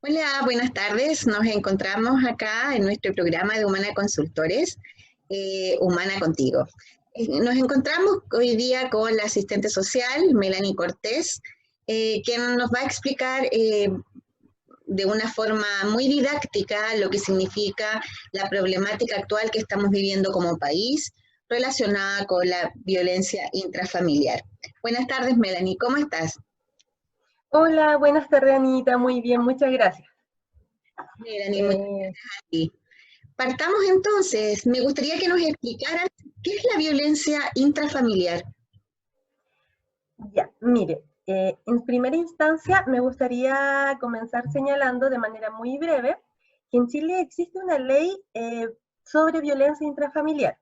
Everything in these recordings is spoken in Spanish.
Hola, buenas tardes. Nos encontramos acá en nuestro programa de Humana Consultores, Humana Contigo. Nos encontramos hoy día con la asistente social, Melanie Cortés, quien nos va a explicar de una forma muy didáctica lo que significa la problemática actual que estamos viviendo como país relacionada con la violencia intrafamiliar. Buenas tardes, Melanie, ¿cómo estás? Hola, buenas tardes, Anita. Muy bien, muchas gracias. Melanie, muchas Eh, gracias a ti. Partamos entonces. Me gustaría que nos explicaras qué es la violencia intrafamiliar. ya, mire, en primera instancia me gustaría comenzar señalando de manera muy breve que en Chile existe una ley sobre violencia intrafamiliar,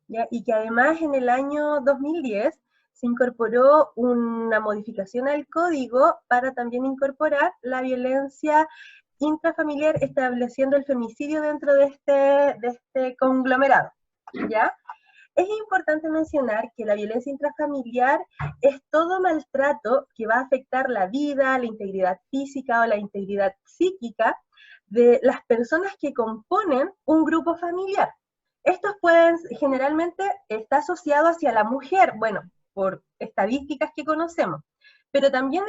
¿ya? Y que además en el año 2010 se incorporó una modificación al código para también incorporar la violencia intrafamiliar, estableciendo el femicidio dentro de este conglomerado, ¿ya? Es importante mencionar que la violencia intrafamiliar es todo maltrato que va a afectar la vida, la integridad física o la integridad psíquica de las personas que componen un grupo familiar. Estos pueden, generalmente está asociado hacia la mujer, bueno, por estadísticas que conocemos, pero también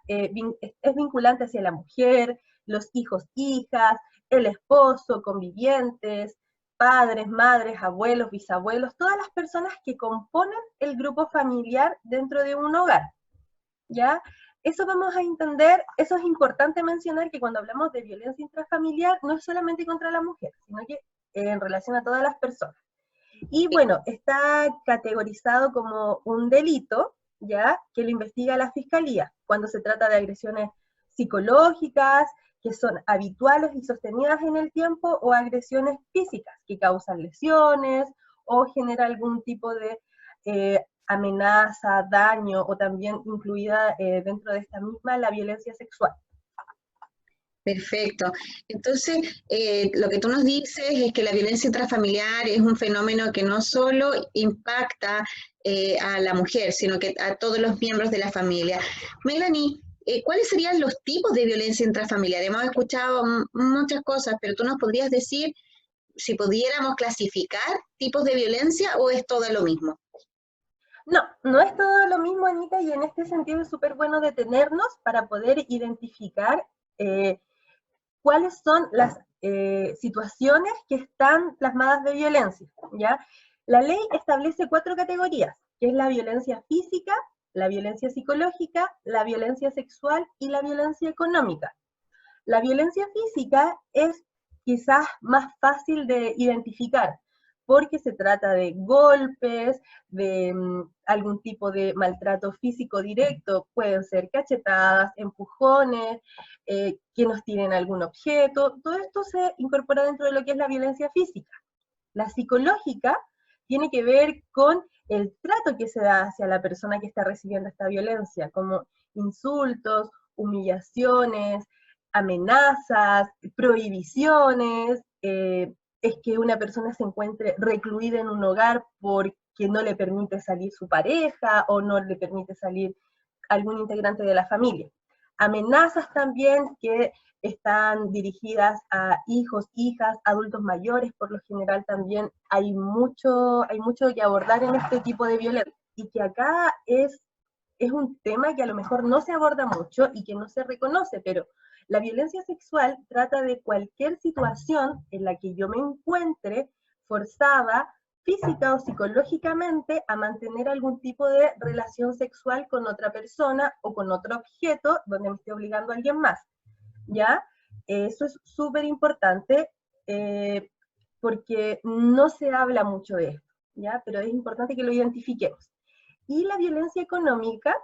es vinculante hacia la mujer, los hijos, hijas, el esposo, convivientes, padres, madres, abuelos, bisabuelos, todas las personas que componen el grupo familiar dentro de un hogar, ¿ya? Eso vamos a entender, eso es importante mencionar que cuando hablamos de violencia intrafamiliar no es solamente contra la mujer, sino que en relación a todas las personas. Y bueno, está categorizado como un delito, ¿ya? Que lo investiga la fiscalía cuando se trata de agresiones psicológicas, que son habituales y sostenidas en el tiempo, o agresiones físicas que causan lesiones o genera algún tipo de amenaza, daño, o también incluida dentro de esta misma la violencia sexual. Perfecto. Entonces, lo que tú nos dices es que la violencia intrafamiliar es un fenómeno que no solo impacta a la mujer, sino que a todos los miembros de la familia. Melanie, ¿cuáles serían los tipos de violencia intrafamiliar? Hemos escuchado muchas cosas, pero tú nos podrías decir si pudiéramos clasificar tipos de violencia o es todo lo mismo. No, no es todo lo mismo, Anita, y en este sentido es súper bueno detenernos para poder identificar eh, cuáles son las situaciones que están plasmadas de violencia, ¿ya? La ley establece 4 categorías, que es la violencia física, la violencia psicológica, la violencia sexual y la violencia económica. La violencia física es quizás más fácil de identificar, porque se trata de golpes, de algún tipo de maltrato físico directo, pueden ser cachetadas, empujones, que nos tiren algún objeto, todo esto se incorpora dentro de lo que es la violencia física. La psicológica tiene que ver con el trato que se da hacia la persona que está recibiendo esta violencia, como insultos, humillaciones, amenazas, prohibiciones, es que una persona se encuentre recluida en un hogar porque no le permite salir su pareja o no le permite salir algún integrante de la familia. Amenazas también que están dirigidas a hijos, hijas, adultos mayores, por lo general también hay mucho que abordar en este tipo de violencia. Y que acá es un tema que a lo mejor no se aborda mucho y que no se reconoce, pero la violencia sexual trata de cualquier situación en la que yo me encuentre forzada física o psicológicamente a mantener algún tipo de relación sexual con otra persona o con otro objeto donde me esté obligando a alguien más, ¿ya? Eso es súper importante eh, porque no se habla mucho de esto, ¿ya? Pero es importante que lo identifiquemos. Y la violencia económica,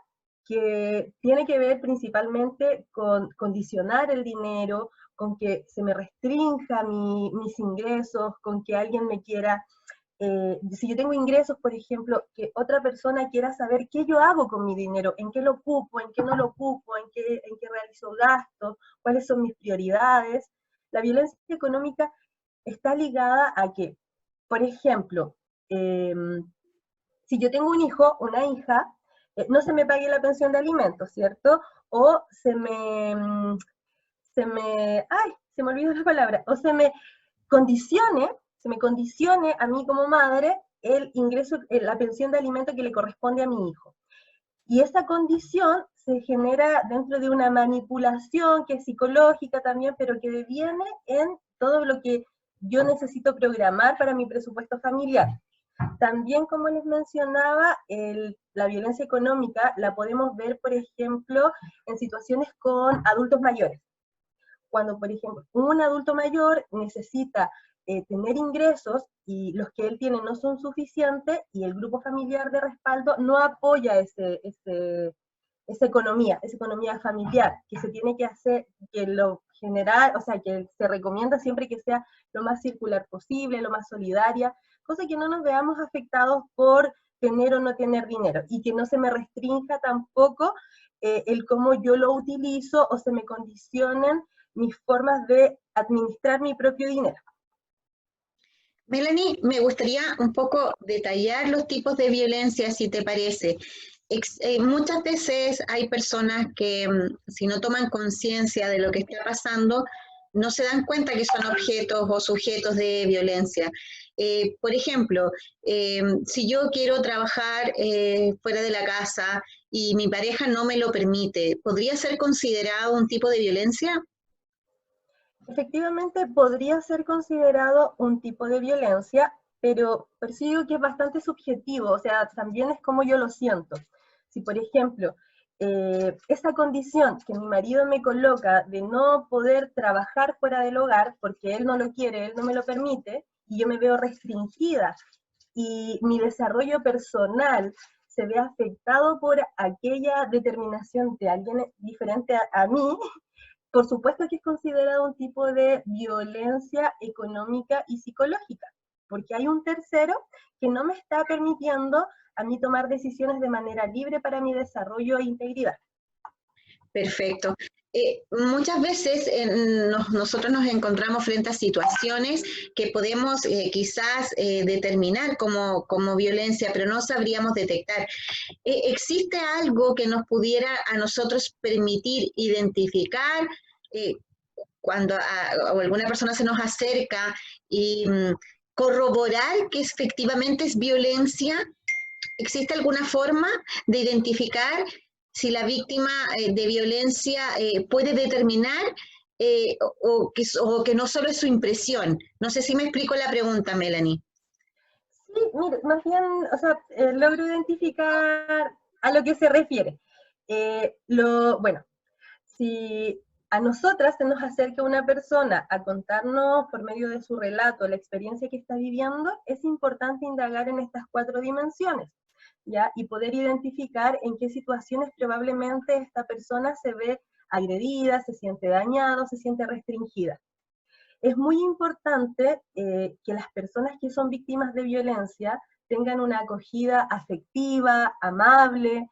que tiene que ver principalmente con condicionar el dinero, con que se me restrinja mis ingresos, con que alguien me quiera, si yo tengo ingresos, por ejemplo, que otra persona quiera saber qué yo hago con mi dinero, en qué lo ocupo, en qué no lo ocupo, en qué realizo gastos, cuáles son mis prioridades. La violencia económica está ligada a que, por ejemplo, si yo tengo un hijo, una hija, no se me pague la pensión de alimentos, ¿cierto? O se me olvidó la palabra, o se me condicione a mí como madre el ingreso, la pensión de alimento que le corresponde a mi hijo. Y esa condición se genera dentro de una manipulación que es psicológica también, pero que deviene en todo lo que yo necesito programar para mi presupuesto familiar. También, como les mencionaba, la violencia económica la podemos ver, por ejemplo, en situaciones con adultos mayores. Cuando, por ejemplo, un adulto mayor necesita tener ingresos y los que él tiene no son suficientes y el grupo familiar de respaldo no apoya esa economía familiar, que se tiene que hacer, que lo general, o sea, que se recomienda siempre que sea lo más circular posible, lo más solidaria, cosa que no nos veamos afectados por tener o no tener dinero, y que no se me restrinja tampoco el cómo yo lo utilizo o se me condicionen mis formas de administrar mi propio dinero. Melanie, me gustaría un poco detallar los tipos de violencia, si te parece. Muchas veces hay personas que si no toman conciencia de lo que está pasando, no se dan cuenta que son objetos o sujetos de violencia. Por ejemplo, si yo quiero trabajar fuera de la casa y mi pareja no me lo permite, ¿podría ser considerado un tipo de violencia? Efectivamente, podría ser considerado un tipo de violencia, pero percibo que es bastante subjetivo, o sea, también es como yo lo siento. Si, por ejemplo, esa condición que mi marido me coloca de no poder trabajar fuera del hogar porque él no lo quiere, él no me lo permite, y yo me veo restringida, y mi desarrollo personal se ve afectado por aquella determinación de alguien diferente a mí, por supuesto que es considerado un tipo de violencia económica y psicológica, porque hay un tercero que no me está permitiendo a mí tomar decisiones de manera libre para mi desarrollo e integridad. Perfecto. Muchas veces nosotros nos encontramos frente a situaciones que podemos quizás determinar como violencia, pero no sabríamos detectar. ¿Existe algo que nos pudiera a nosotros permitir identificar cuando o alguna persona se nos acerca y corroborar que efectivamente es violencia? ¿Existe alguna forma de identificar si la víctima de violencia puede determinar o que no solo es su impresión? No sé si me explico la pregunta, Melanie. Sí, mire, más bien, o sea, logro identificar a lo que se refiere. Bueno, si a nosotras se nos acerca una persona a contarnos por medio de su relato la experiencia que está viviendo, es importante indagar en estas 4 dimensiones, ¿ya? Y poder identificar en qué situaciones probablemente esta persona se ve agredida, se siente dañada, se siente restringida. Es muy importante que las personas que son víctimas de violencia tengan una acogida afectiva, amable,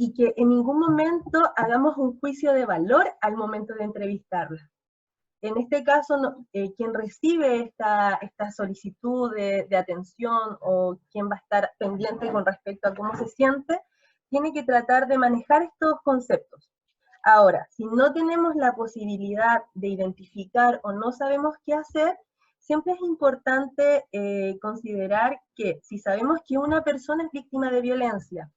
y que en ningún momento hagamos un juicio de valor al momento de entrevistarla. En este caso, quien recibe esta solicitud de atención o quien va a estar pendiente con respecto a cómo se siente, tiene que tratar de manejar estos conceptos. Ahora, si no tenemos la posibilidad de identificar o no sabemos qué hacer, siempre es importante considerar que si sabemos que una persona es víctima de violencia,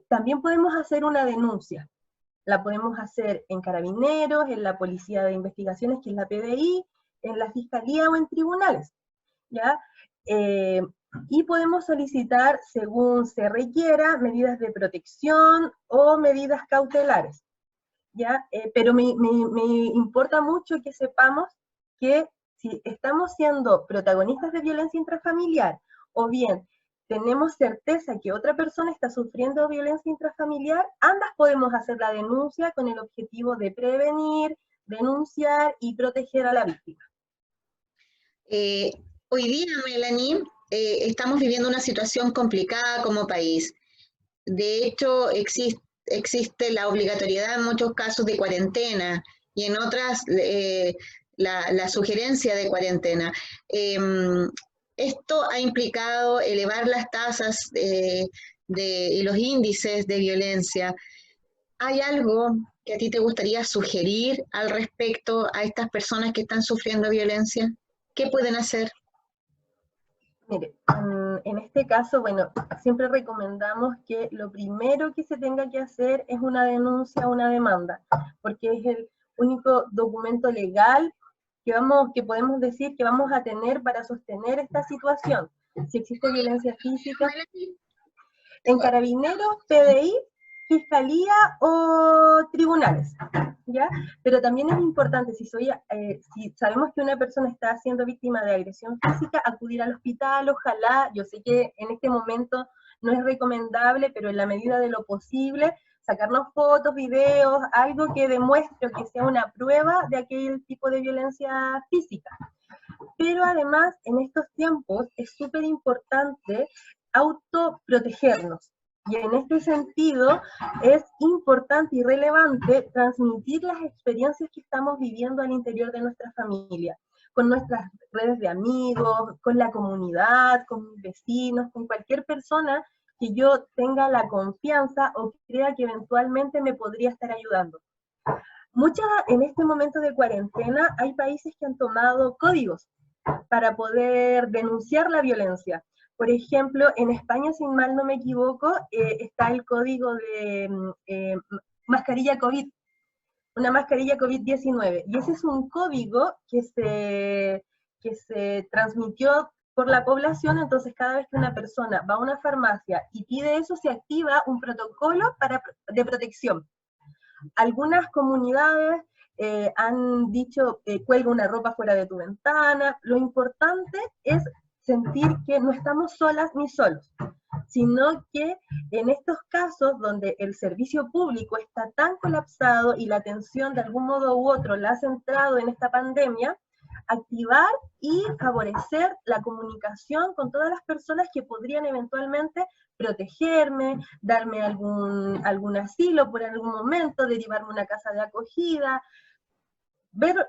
también podemos hacer una denuncia. La podemos hacer en Carabineros, en la Policía de Investigaciones, que es la PDI, en la Fiscalía o en tribunales, ¿ya? Y podemos solicitar, según se requiera, medidas de protección o medidas cautelares, ¿ya? Pero me importa mucho que sepamos que si estamos siendo protagonistas de violencia intrafamiliar, o bien tenemos certeza que otra persona está sufriendo violencia intrafamiliar, ambas podemos hacer la denuncia con el objetivo de prevenir, denunciar y proteger a la víctima. Hoy día, Melanie, estamos viviendo una situación complicada como país. De hecho, existe la obligatoriedad en muchos casos de cuarentena y en otras la sugerencia de cuarentena. Esto ha implicado elevar las tasas y los índices de violencia. ¿Hay algo que a ti te gustaría sugerir al respecto a estas personas que están sufriendo violencia? ¿Qué pueden hacer? Mire, en este caso, bueno, siempre recomendamos que lo primero que se tenga que hacer es una denuncia, una demanda, porque es el único documento legal que podemos decir que vamos a tener para sostener esta situación. Si existe violencia física, en Carabineros, PDI, Fiscalía o tribunales, ¿ya? Pero también es importante, si sabemos que una persona está siendo víctima de agresión física, acudir al hospital, ojalá, yo sé que en este momento no es recomendable, pero en la medida de lo posible, sacarnos fotos, videos, algo que demuestre que sea una prueba de aquel tipo de violencia física. Pero además, en estos tiempos es súper importante autoprotegernos. Y en este sentido es importante y relevante transmitir las experiencias que estamos viviendo al interior de nuestra familia, con nuestras redes de amigos, con la comunidad, con mis vecinos, con cualquier persona que yo tenga la confianza o crea que eventualmente me podría estar ayudando. En este momento de cuarentena hay países que han tomado códigos para poder denunciar la violencia. Por ejemplo, en España, si mal no me equivoco, está el código de mascarilla COVID, una mascarilla COVID-19, y ese es un código que se transmitió por la población. Entonces cada vez que una persona va a una farmacia y pide eso, se activa un protocolo de protección. Algunas comunidades han dicho, cuelga una ropa fuera de tu ventana. Lo importante es sentir que no estamos solas ni solos, sino que en estos casos donde el servicio público está tan colapsado y la atención de algún modo u otro la ha centrado en esta pandemia, activar y favorecer la comunicación con todas las personas que podrían eventualmente protegerme, darme algún asilo por algún momento, derivarme a una casa de acogida,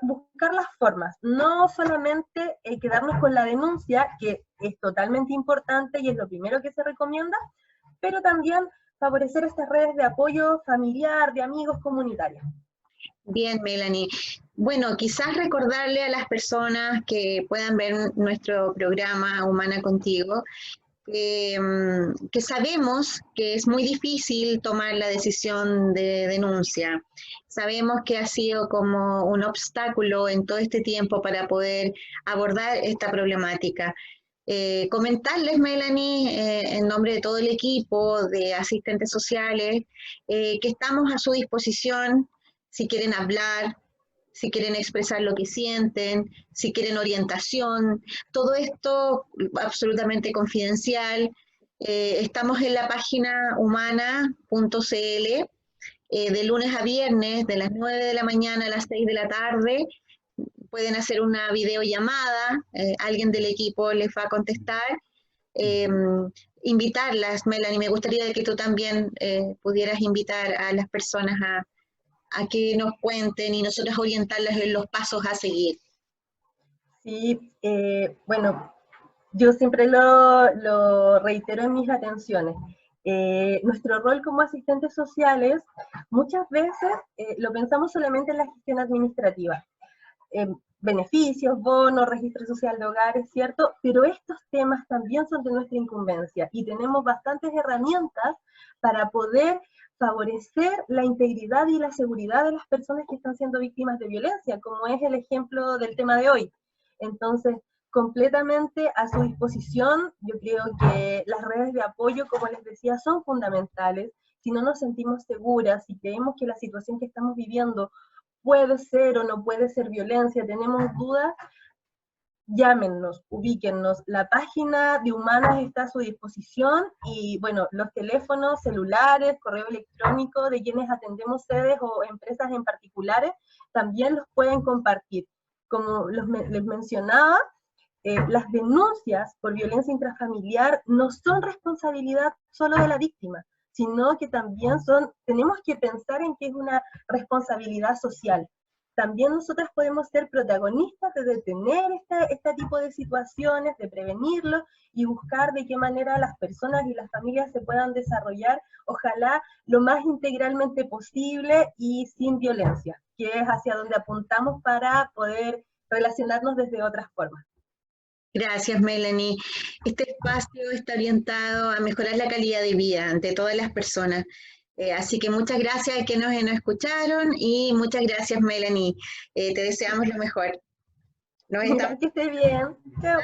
buscar las formas, no solamente quedarnos con la denuncia, que es totalmente importante y es lo primero que se recomienda, pero también favorecer estas redes de apoyo familiar, de amigos comunitarios. Bien, Melanie. Bueno, quizás recordarle a las personas que puedan ver nuestro programa Humana Contigo, que sabemos que es muy difícil tomar la decisión de denuncia. Sabemos que ha sido como un obstáculo en todo este tiempo para poder abordar esta problemática. Comentarles, Melanie, en nombre de todo el equipo de asistentes sociales, que estamos a su disposición si quieren hablar, si quieren expresar lo que sienten, si quieren orientación, todo esto absolutamente confidencial. Estamos en la página humana.cl de lunes a viernes, de las 9 de la mañana a las 6 de la tarde. Pueden hacer una videollamada, alguien del equipo les va a contestar. Eh, Invitarlas, Melanie, me gustaría que tú también pudieras invitar a las personas a que nos cuenten y nosotros orientarlas en los pasos a seguir. Sí, bueno, yo siempre lo reitero en mis atenciones. Nuestro rol como asistentes sociales muchas veces lo pensamos solamente en la gestión administrativa. Beneficios, bonos, registro social de hogares, ¿cierto? Pero estos temas también son de nuestra incumbencia y tenemos bastantes herramientas para poder favorecer la integridad y la seguridad de las personas que están siendo víctimas de violencia, como es el ejemplo del tema de hoy. Entonces, completamente a su disposición. Yo creo que las redes de apoyo, como les decía, son fundamentales. Si no nos sentimos seguras, si creemos que la situación que estamos viviendo puede ser o no puede ser violencia, tenemos dudas, llámennos, ubíquennos. La página de Humanas está a su disposición y, bueno, los teléfonos, celulares, correo electrónico de quienes atendemos sedes o empresas en particulares también los pueden compartir. Como les mencionaba, las denuncias por violencia intrafamiliar no son responsabilidad solo de la víctima, sino que también tenemos que pensar en que es una responsabilidad social. también nosotras podemos ser protagonistas de detener este tipo de situaciones, de prevenirlo y buscar de qué manera las personas y las familias se puedan desarrollar, ojalá lo más integralmente posible y sin violencia, que es hacia donde apuntamos para poder relacionarnos desde otras formas. Gracias, Melanie. Este espacio está orientado a mejorar la calidad de vida de todas las personas. Así que muchas gracias a quienes nos escucharon y muchas gracias, Melanie. Te deseamos lo mejor. Nos estamos... Que esté bien. Chao.